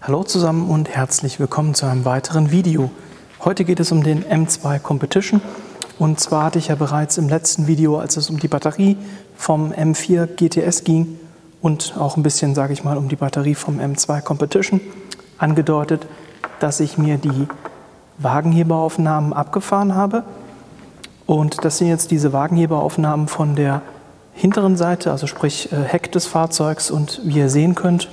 Hallo zusammen und herzlich willkommen zu einem weiteren Video. Heute geht es um den M2 Competition und zwar hatte ich ja bereits im letzten Video, als es um die Batterie vom M4 GTS ging und auch ein bisschen, sage ich mal, um die Batterie vom M2 Competition angedeutet, dass ich mir die Wagenheberaufnahmen abgefahren habe. Und das sind jetzt diese Wagenheberaufnahmen von der hinteren Seite, also sprich Heck des Fahrzeugs, und wie ihr sehen könnt,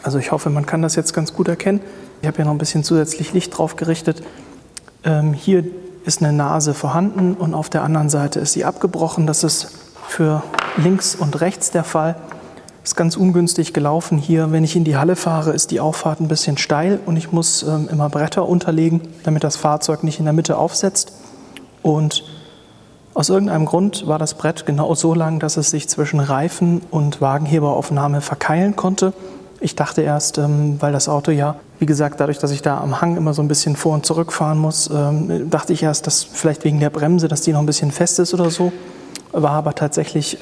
also ich hoffe, man kann das jetzt ganz gut erkennen. Ich habe hier noch ein bisschen zusätzlich Licht drauf gerichtet. Hier ist eine Nase vorhanden und auf der anderen Seite ist sie abgebrochen. Das ist für links und rechts der Fall. Ist ganz ungünstig gelaufen. Hier, wenn ich in die Halle fahre, ist die Auffahrt ein bisschen steil und ich muss immer Bretter unterlegen, damit das Fahrzeug nicht in der Mitte aufsetzt. Und aus irgendeinem Grund war das Brett genau so lang, dass es sich zwischen Reifen und Wagenheberaufnahme verkeilen konnte. Ich dachte erst, weil das Auto ja, wie gesagt, dadurch, dass ich da am Hang immer so ein bisschen vor und zurück fahren muss, dachte ich erst, dass vielleicht wegen der Bremse, dass die noch ein bisschen fest ist oder so. War aber tatsächlich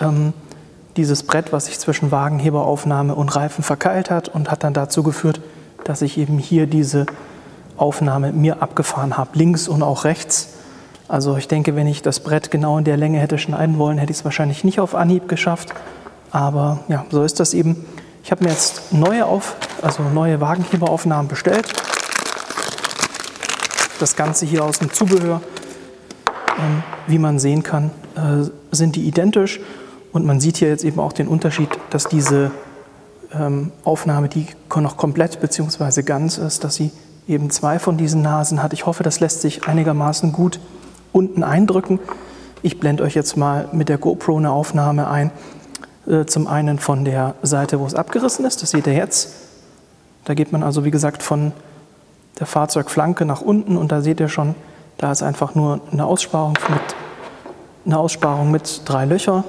dieses Brett, was sich zwischen Wagenheberaufnahme und Reifen verkeilt hat und hat dann dazu geführt, dass ich eben hier diese Aufnahme mir abgefahren habe, links und auch rechts. Also ich denke, wenn ich das Brett genau in der Länge hätte schneiden wollen, hätte ich es wahrscheinlich nicht auf Anhieb geschafft. Aber ja, so ist das eben. Ich habe mir jetzt neue Wagenheberaufnahmen bestellt. Das Ganze hier aus dem Zubehör, wie man sehen kann, sind die identisch. Und man sieht hier jetzt eben auch den Unterschied, dass diese Aufnahme, die noch komplett bzw. ganz ist, dass sie eben zwei von diesen Nasen hat. Ich hoffe, das lässt sich einigermaßen gut unten eindrücken. Ich blende euch jetzt mal mit der GoPro eine Aufnahme ein. Zum einen von der Seite, wo es abgerissen ist, das seht ihr jetzt. Da geht man also, wie gesagt, von der Fahrzeugflanke nach unten und da seht ihr schon, da ist einfach nur eine Aussparung mit 3 Löchern.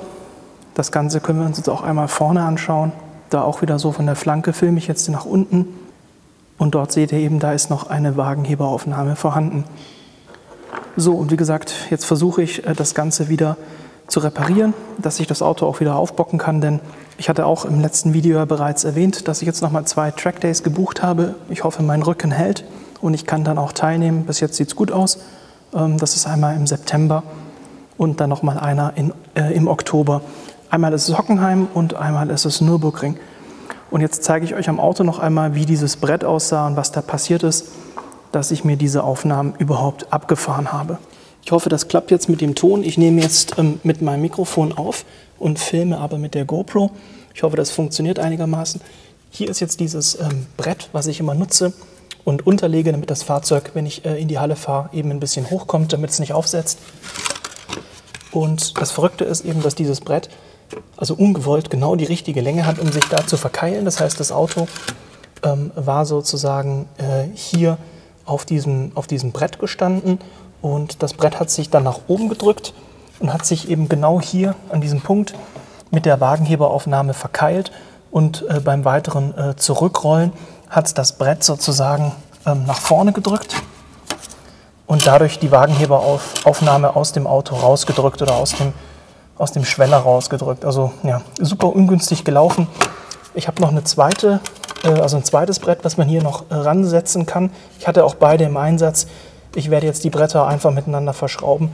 Das Ganze können wir uns jetzt auch einmal vorne anschauen. Da auch wieder so von der Flanke filme ich jetzt nach unten und dort seht ihr eben, da ist noch eine Wagenheberaufnahme vorhanden. So, und wie gesagt, jetzt versuche ich das Ganze wieder zu reparieren, dass ich das Auto auch wieder aufbocken kann, denn ich hatte auch im letzten Video ja bereits erwähnt, dass ich jetzt nochmal 2 Trackdays gebucht habe. Ich hoffe, mein Rücken hält und ich kann dann auch teilnehmen. Bis jetzt sieht es gut aus. Das ist einmal im September und dann nochmal einer im Oktober. Einmal ist es Hockenheim und einmal ist es Nürburgring. Und jetzt zeige ich euch am Auto noch einmal, wie dieses Brett aussah und was da passiert ist, dass ich mir diese Aufnahmen überhaupt abgefahren habe. Ich hoffe, das klappt jetzt mit dem Ton. Ich nehme jetzt mit meinem Mikrofon auf und filme aber mit der GoPro. Ich hoffe, das funktioniert einigermaßen. Hier ist jetzt dieses Brett, was ich immer nutze und unterlege, damit das Fahrzeug, wenn ich in die Halle fahre, eben ein bisschen hochkommt, damit es nicht aufsetzt. Und das Verrückte ist eben, dass dieses Brett also ungewollt genau die richtige Länge hat, um sich da zu verkeilen. Das heißt, das Auto war sozusagen hier auf diesem Brett gestanden. Und das Brett hat sich dann nach oben gedrückt und hat sich eben genau hier an diesem Punkt mit der Wagenheberaufnahme verkeilt. Und beim weiteren Zurückrollen hat das Brett sozusagen nach vorne gedrückt und dadurch die Wagenheberaufnahme aus dem Auto rausgedrückt oder aus dem Schweller rausgedrückt. Also ja, super ungünstig gelaufen. Ich habe noch ein zweites Brett, was man hier noch ransetzen kann. Ich hatte auch beide im Einsatz. Ich werde jetzt die Bretter einfach miteinander verschrauben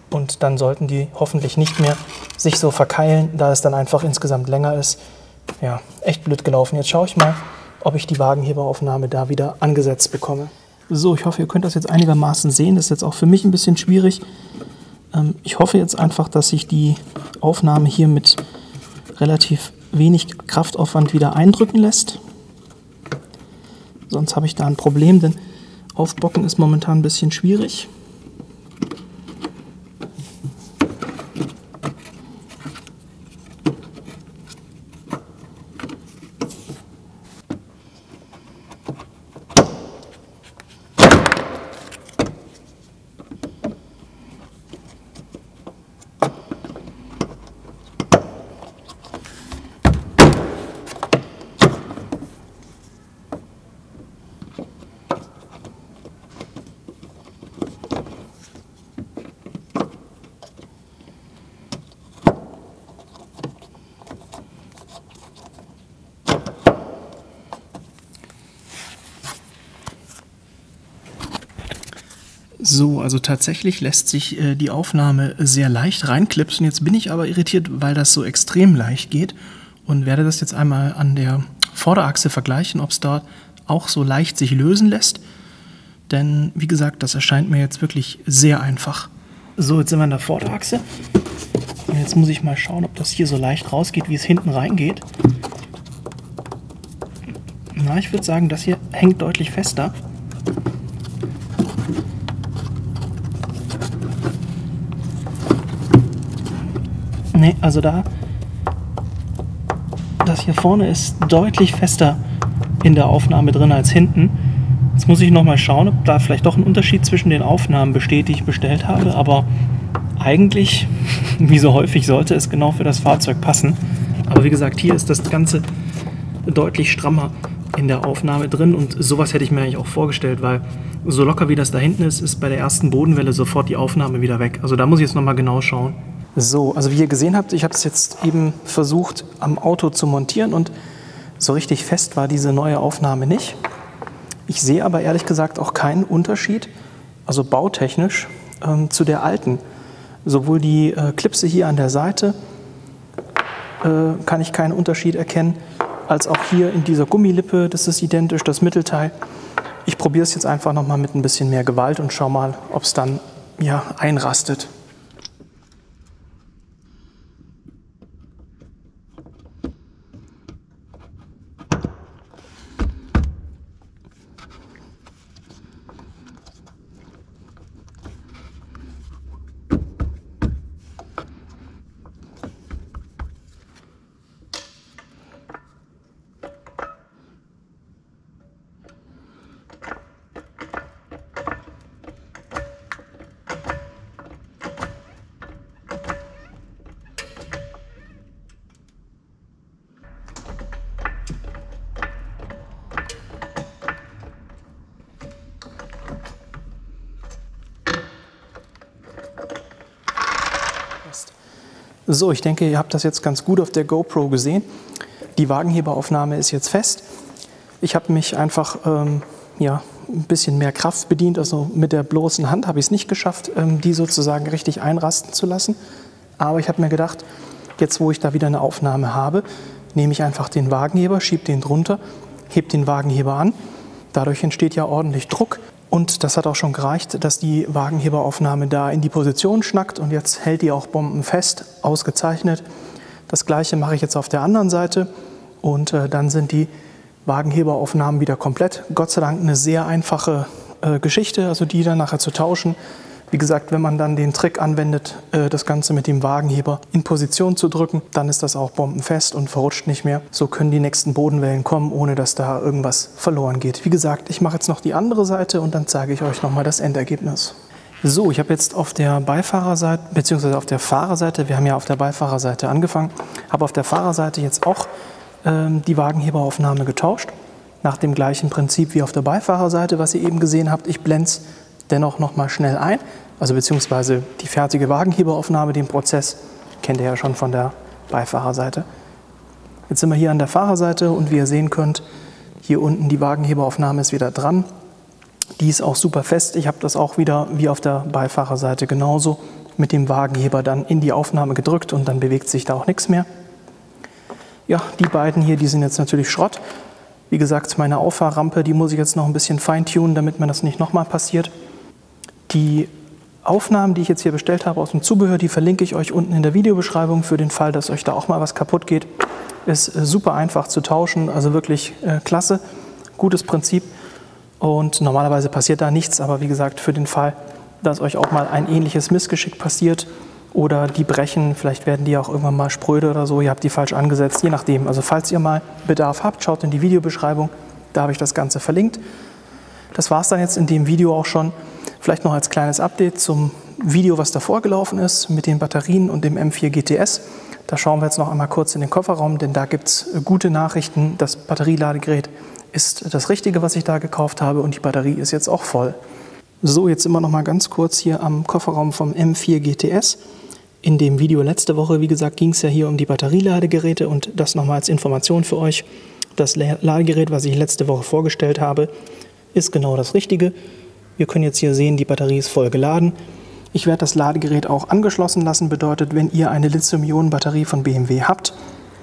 und dann sollten die hoffentlich nicht mehr sich so verkeilen, da es dann einfach insgesamt länger ist. Ja, echt blöd gelaufen. Jetzt schaue ich mal, ob ich die Wagenheberaufnahme da wieder angesetzt bekomme. So, ich hoffe, ihr könnt das jetzt einigermaßen sehen. Das ist jetzt auch für mich ein bisschen schwierig. Ich hoffe jetzt einfach, dass sich die Aufnahme hier mit relativ wenig Kraftaufwand wieder eindrücken lässt. Sonst habe ich da ein Problem, denn Aufbocken ist momentan ein bisschen schwierig. So, also tatsächlich lässt sich die Aufnahme sehr leicht reinklipsen. Jetzt bin ich aber irritiert, weil das so extrem leicht geht und werde das jetzt einmal an der Vorderachse vergleichen, ob es da auch so leicht sich lösen lässt. Denn, wie gesagt, das erscheint mir jetzt wirklich sehr einfach. So, jetzt sind wir an der Vorderachse. Und jetzt muss ich mal schauen, ob das hier so leicht rausgeht, wie es hinten reingeht. Na, ich würde sagen, das hier hängt deutlich fester. Ne, also das hier vorne ist deutlich fester in der Aufnahme drin als hinten. Jetzt muss ich noch mal schauen, ob da vielleicht doch ein Unterschied zwischen den Aufnahmen besteht, die ich bestellt habe. Aber eigentlich, wie so häufig, sollte es genau für das Fahrzeug passen. Aber wie gesagt, hier ist das Ganze deutlich strammer in der Aufnahme drin. Und sowas hätte ich mir eigentlich auch vorgestellt, weil so locker wie das da hinten ist, ist bei der ersten Bodenwelle sofort die Aufnahme wieder weg. Also da muss ich jetzt noch mal genau schauen. So, also wie ihr gesehen habt, ich habe es jetzt eben versucht am Auto zu montieren und so richtig fest war diese neue Aufnahme nicht. Ich sehe aber ehrlich gesagt auch keinen Unterschied, also bautechnisch, zu der alten. Sowohl die Klipse hier an der Seite kann ich keinen Unterschied erkennen, als auch hier in dieser Gummilippe, das ist identisch, das Mittelteil. Ich probiere es jetzt einfach nochmal mit ein bisschen mehr Gewalt und schau mal, ob es dann ja einrastet. So, ich denke, ihr habt das jetzt ganz gut auf der GoPro gesehen. Die Wagenheberaufnahme ist jetzt fest. Ich habe mich einfach ja, ein bisschen mehr Kraft bedient. Also mit der bloßen Hand habe ich es nicht geschafft, die sozusagen richtig einrasten zu lassen. Aber ich habe mir gedacht, jetzt wo ich da wieder eine Aufnahme habe, nehme ich einfach den Wagenheber, schiebe den drunter, hebe den Wagenheber an. Dadurch entsteht ja ordentlich Druck. Und das hat auch schon gereicht, dass die Wagenheberaufnahme da in die Position schnackt und jetzt hält die auch bombenfest, ausgezeichnet. Das gleiche mache ich jetzt auf der anderen Seite und dann sind die Wagenheberaufnahmen wieder komplett. Gott sei Dank eine sehr einfache Geschichte, also die dann nachher zu tauschen. Wie gesagt, wenn man dann den Trick anwendet, das Ganze mit dem Wagenheber in Position zu drücken, dann ist das auch bombenfest und verrutscht nicht mehr. So können die nächsten Bodenwellen kommen, ohne dass da irgendwas verloren geht. Wie gesagt, ich mache jetzt noch die andere Seite und dann zeige ich euch nochmal das Endergebnis. So, ich habe jetzt auf der Beifahrerseite, beziehungsweise auf der Fahrerseite, wir haben ja auf der Beifahrerseite angefangen, habe auf der Fahrerseite jetzt auch die Wagenheberaufnahme getauscht. Nach dem gleichen Prinzip wie auf der Beifahrerseite, was ihr eben gesehen habt. Ich blende es dennoch noch mal schnell ein, also beziehungsweise die fertige Wagenheberaufnahme, den Prozess kennt ihr ja schon von der Beifahrerseite. Jetzt sind wir hier an der Fahrerseite und wie ihr sehen könnt, hier unten die Wagenheberaufnahme ist wieder dran. Die ist auch super fest. Ich habe das auch wieder wie auf der Beifahrerseite genauso mit dem Wagenheber dann in die Aufnahme gedrückt und dann bewegt sich da auch nichts mehr. Ja, die beiden hier, die sind jetzt natürlich Schrott. Wie gesagt, meine Auffahrrampe, die muss ich jetzt noch ein bisschen feintunen, damit mir das nicht nochmal passiert. Die Aufnahmen, die ich jetzt hier bestellt habe aus dem Zubehör, die verlinke ich euch unten in der Videobeschreibung für den Fall, dass euch da auch mal was kaputt geht. Ist super einfach zu tauschen, also wirklich klasse, gutes Prinzip. Und normalerweise passiert da nichts, aber wie gesagt, für den Fall, dass euch auch mal ein ähnliches Missgeschick passiert oder die brechen, vielleicht werden die auch irgendwann mal spröde oder so, ihr habt die falsch angesetzt, je nachdem. Also falls ihr mal Bedarf habt, schaut in die Videobeschreibung, da habe ich das Ganze verlinkt. Das war es dann jetzt in dem Video auch schon. Vielleicht noch als kleines Update zum Video, was davor gelaufen ist mit den Batterien und dem M4 GTS. Da schauen wir jetzt noch einmal kurz in den Kofferraum, denn da gibt es gute Nachrichten. Das Batterieladegerät ist das Richtige, was ich da gekauft habe und die Batterie ist jetzt auch voll. So, jetzt immer noch mal ganz kurz hier am Kofferraum vom M4 GTS. In dem Video letzte Woche, wie gesagt, ging es ja hier um die Batterieladegeräte und das nochmal als Information für euch. Das Ladegerät, was ich letzte Woche vorgestellt habe, ist genau das Richtige. Wir können jetzt hier sehen, die Batterie ist voll geladen. Ich werde das Ladegerät auch angeschlossen lassen, bedeutet, wenn ihr eine Lithium-Ionen-Batterie von BMW habt,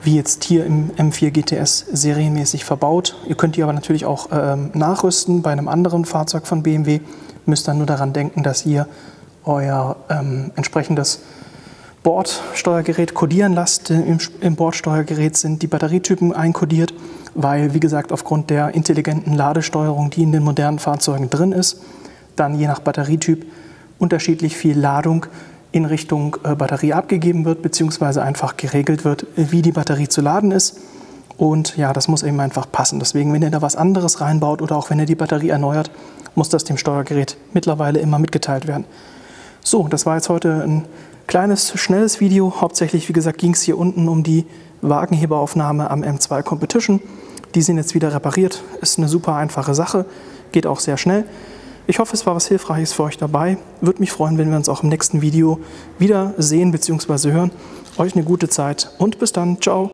wie jetzt hier im M4 GTS serienmäßig verbaut. Ihr könnt die aber natürlich auch nachrüsten bei einem anderen Fahrzeug von BMW. Müsst dann nur daran denken, dass ihr euer entsprechendes Bordsteuergerät kodieren lasst. Im Bordsteuergerät sind die Batterietypen einkodiert, weil, wie gesagt, aufgrund der intelligenten Ladesteuerung, die in den modernen Fahrzeugen drin ist, dann je nach Batterietyp unterschiedlich viel Ladung in Richtung Batterie abgegeben wird, beziehungsweise einfach geregelt wird, wie die Batterie zu laden ist. Und ja, das muss eben einfach passen. Deswegen, wenn ihr da was anderes reinbaut oder auch wenn ihr die Batterie erneuert, muss das dem Steuergerät mittlerweile immer mitgeteilt werden. So, das war jetzt heute ein kleines, schnelles Video. Hauptsächlich, wie gesagt, ging es hier unten um die Wagenheberaufnahme am M2 Competition. Die sind jetzt wieder repariert. Ist eine super einfache Sache, geht auch sehr schnell. Ich hoffe, es war was Hilfreiches für euch dabei. Würde mich freuen, wenn wir uns auch im nächsten Video wieder sehen bzw. hören. Euch eine gute Zeit und bis dann. Ciao.